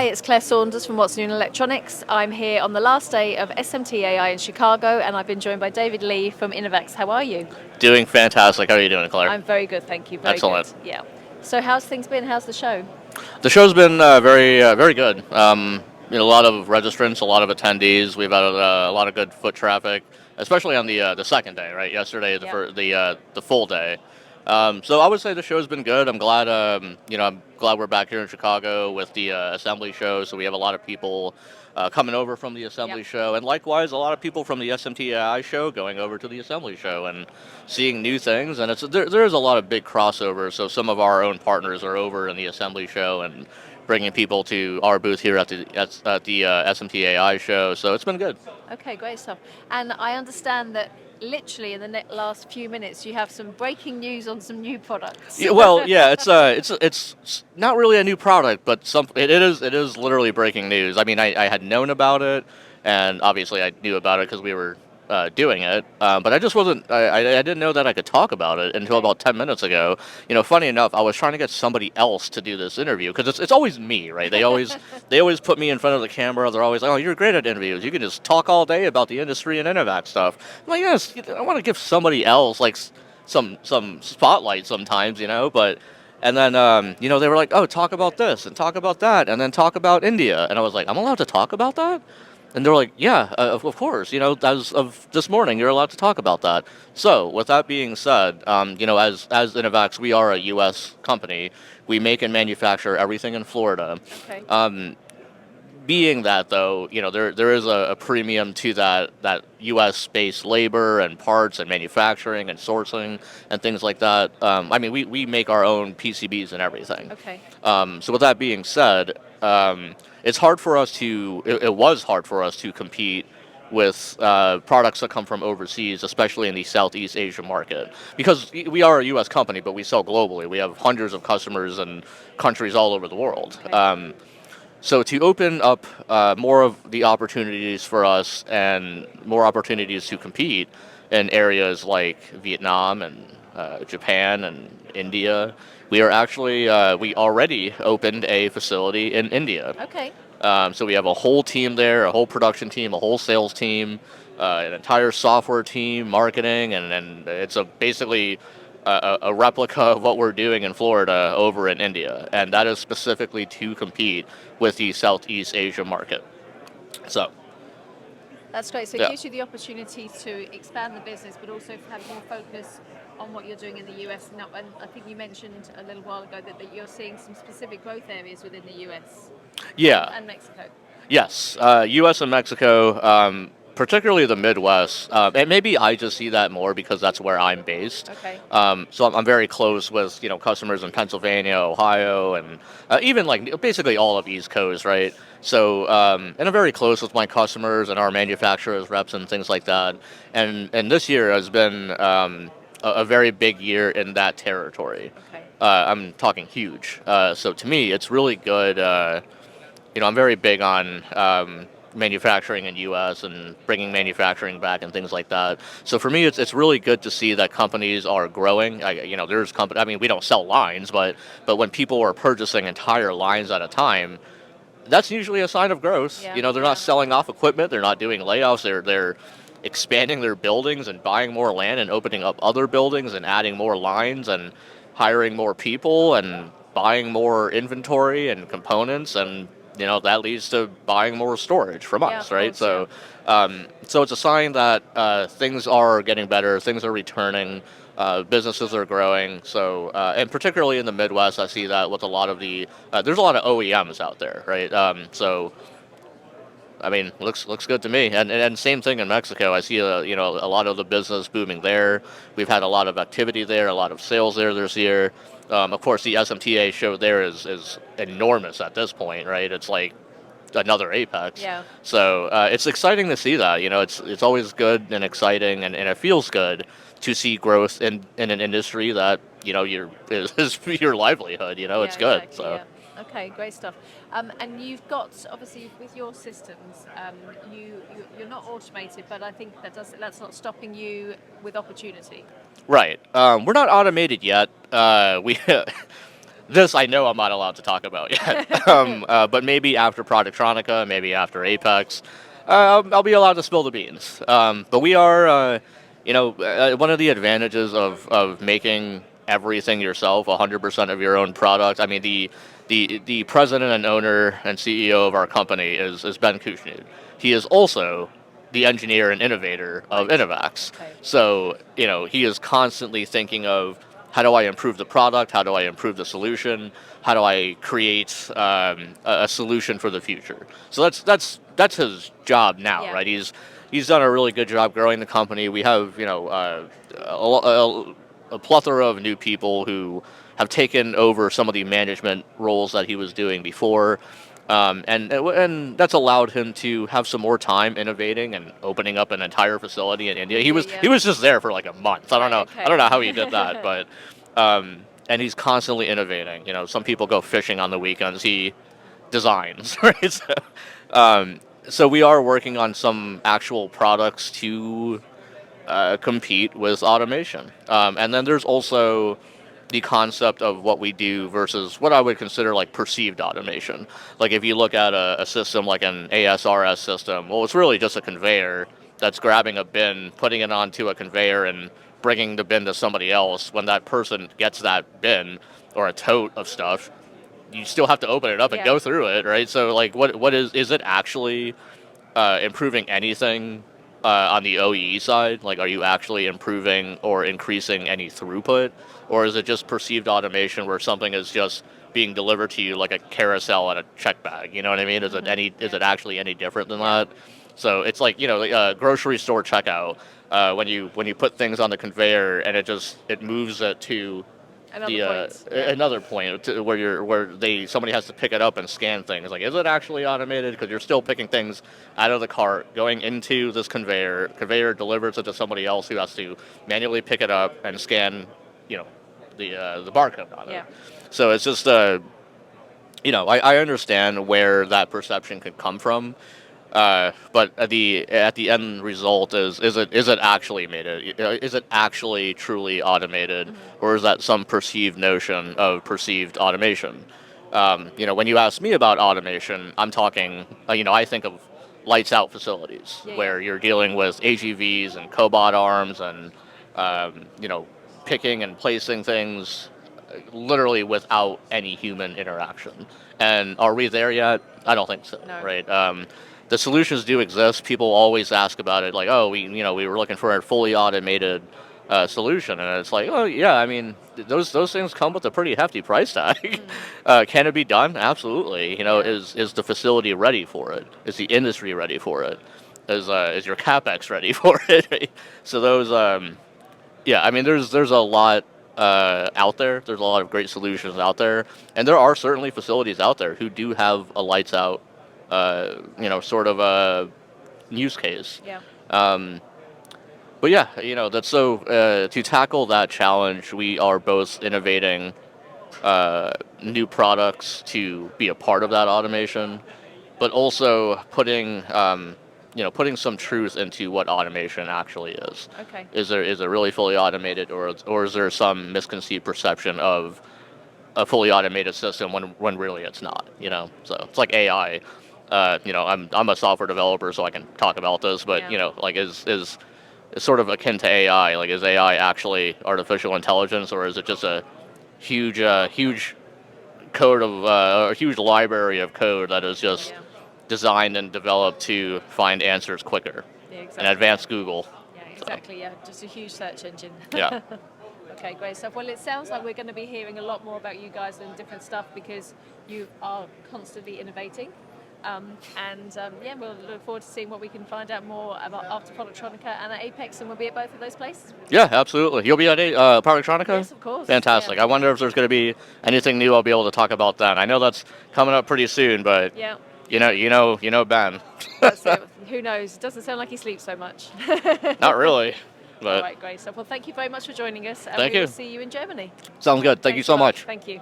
it's Claire Saunders from What's New in Electronics. I'm here on the last day of SMTAI in Chicago, and I've been joined by David Lee from Innovaxe. How are you? Doing fantastic. How are you doing, Claire? I'm very good, thank you. Very Excellent. good. Yeah. So how's things been? How's the show? The show's been very good. A lot of registrants, a lot of attendees. We've had a lot of good foot traffic, especially on the second day, right? Yesterday, the full day. So I would say the show's been good. I'm glad I'm glad we're back here in Chicago with the assembly show. So we have a lot of people coming over from the assembly show, and likewise a lot of people from the SMTAI show going over to the assembly show and seeing new things. And there is a lot of big crossover. So some of our own partners are over in the assembly show and bringing people to our booth here at the SMTAI show. So it's been good. Okay, great stuff. And I understand that literally in the last few minutes you have some breaking news on some new products. Yeah, it's not really a new product, but it is literally breaking news. I mean, I had known about it, and obviously I knew about it because we were doing it, but I just wasn't. I didn't know that I could talk about it until about 10 minutes ago. Funny enough, I was trying to get somebody else to do this interview because it's always me, right? They always put me in front of the camera. They're always like, "Oh, you're great at interviews. You can just talk all day about the industry and Innovax stuff." I'm like, "Yes, I want to give somebody else like some spotlight sometimes, but." And then, they were like, "Oh, talk about this and talk about that, and then talk about India." And I was like, "I'm allowed to talk about that?" And they're like, "Yeah, of course. As of this morning, you're allowed to talk about that." So, with that being said, as Innovaxe, we are a U.S. company. We make and manufacture everything in Florida. Okay. Being that, though, there is a premium to that U.S. based labor and parts and manufacturing and sourcing and things like that. We make our own PCBs and everything. Okay. So with that being said, it's hard for us to. It was hard for us to compete with products that come from overseas, especially in the Southeast Asia market, because we are a U.S. company, but we sell globally. We have hundreds of customers in countries all over the world. Okay. So to open up more of the opportunities for us and more opportunities to compete in areas like Vietnam and Japan and India, we already opened a facility in India. Okay. So we have a whole team there, a whole production team, a whole sales team, an entire software team, marketing, and it's basically a replica of what we're doing in Florida over in India, and that is specifically to compete with the Southeast Asia market. So That's great. So yeah. it gives you the opportunity to expand the business, but also have more focus on what you're doing in the US. And I think you mentioned a little while ago that you're seeing some specific growth areas within the US. Yeah. And Mexico. Yes, U.S. and Mexico, particularly the Midwest, and maybe I just see that more because that's where I'm based. Okay. So I'm very close with customers in Pennsylvania, Ohio, and even like basically all of East Coast, right? So and I'm very close with my customers and our manufacturers, reps, and things like that. And this year has been a very big year in that territory. Okay. I'm talking huge. So to me, it's really good. I'm very big on manufacturing in U.S. and bringing manufacturing back and things like that. So for me, it's really good to see that companies are growing. There's company. I mean, we don't sell lines, but when people are purchasing entire lines at a time, that's usually a sign of growth. Yeah. They're not selling off equipment. They're not doing layoffs. They're expanding their buildings and buying more land and opening up other buildings and adding more lines and hiring more people and buying more inventory and components, and that leads to buying more storage from us, right? Course, So so it's a sign that things are getting better, things are returning, businesses are growing. So and particularly in the Midwest, I see that with a lot of there's a lot of OEMs out there, right? So I mean, looks good to me. And same thing in Mexico. I see a lot of the business booming there. We've had a lot of activity there, a lot of sales there this year. Of course, the SMTA show there is enormous at this point, right? It's like another Apex. Yeah. So it's exciting to see that. It's always good and exciting, and it feels good to see growth in an industry that is your livelihood. It's good. Exactly, So. yeah. Okay, great stuff. And you've got, obviously, with your systems, you're not automated, but I think that's not stopping you with opportunity. Right. We're not automated yet. We This I know I'm not allowed to talk about yet. But maybe after Productronica, maybe after Apex, I'll be allowed to spill the beans. But we are, one of the advantages of making everything yourself, 100% of your own product. I mean, the president and owner and CEO of our company is Ben Kuchnud. He is also the engineer and innovator of Right. Innovaxe. Okay. So, he is constantly thinking of how do I improve the product? How do I improve the solution? How do I create a solution for the future? So that's his job now, Yeah. right? He's done a really good job growing the company. We have a plethora of new people who have taken over some of the management roles that he was doing before. And that's allowed him to have some more time innovating and opening up an entire facility in India. He was just there for like a month. I don't know. Okay. I don't know how he did that, but and he's constantly innovating. Some people go fishing on the weekends. He designs, right? So we are working on some actual products to compete with automation. And then there's also the concept of what we do versus what I would consider like perceived automation. Like if you look at a system like an ASRS system, well, it's really just a conveyor that's grabbing a bin, putting it onto a conveyor, and bringing the bin to somebody else. When that person gets that bin or a tote of stuff, you still have to open it up and Yeah. go through it, right? So like, what is it actually improving anything on the OEE side? Like, are you actually improving or increasing any throughput? Or is it just perceived automation where something is just being delivered to you like a carousel and a check bag? You know what I mean? Is it actually any different than that? So it's like, grocery store checkout, when you put things on the conveyor and it moves it to another point where somebody has to pick it up and scan things. Like, is it actually automated? Because you're still picking things out of the cart, going into this conveyor. Conveyor delivers it to somebody else who has to manually pick it up and scan, the barcode on it. Yeah. So it's just I understand where that perception could come from. But at the end result is it actually made it? Is it actually truly automated, or is that some perceived notion of perceived automation? When you ask me about automation, I'm talking. I think of lights out facilities where you're dealing with AGVs and cobot arms and picking and placing things literally without any human interaction. And are we there yet? I don't think so. No. Right. The solutions do exist. People always ask about it, like, oh, we were looking for a fully automated solution, and it's like, oh yeah, I mean, those things come with a pretty hefty price tag. Can it be done? Absolutely. Is the facility ready for it? Is the industry ready for it? Is your capex ready for it? Right? So those, I mean, there's a lot out there. There's a lot of great solutions out there, and there are certainly facilities out there who do have a lights out sort of a use case. Yeah. But yeah, that's so to tackle that challenge, we are both innovating new products to be a part of that automation, but also putting some truth into what automation actually is. Okay. Is it really fully automated, or is there some misconceived perception of a fully automated system when really it's not? So it's like AI. I'm a software developer, so I can talk about this, but like is sort of akin to AI. Like, is AI actually artificial intelligence, or is it just a huge code of a huge library of code that is just designed and developed to find answers quicker? Yeah, exactly. And advanced Google. Yeah, exactly. Yeah, just a huge search engine. Yeah. Okay, great stuff. Well, it sounds like we're going to be hearing a lot more about you guys and different stuff because you are constantly innovating. We'll look forward to seeing what we can find out more about after Productronica and at Apex, and we'll be at both of those places. Yeah, absolutely. You'll be at Productronica? Yes, of course. Fantastic. Yeah. I wonder if there's going to be anything new I'll be able to talk about then. I know that's coming up pretty soon, but yeah. you know Ben. That's it. Who knows? It doesn't sound like he sleeps so much. Not really. But all right, great stuff. Well, thank you very much for joining us, and Thank we you. will see you in Germany. Sounds good. Thank you Thanks so a lot. much. Thank you.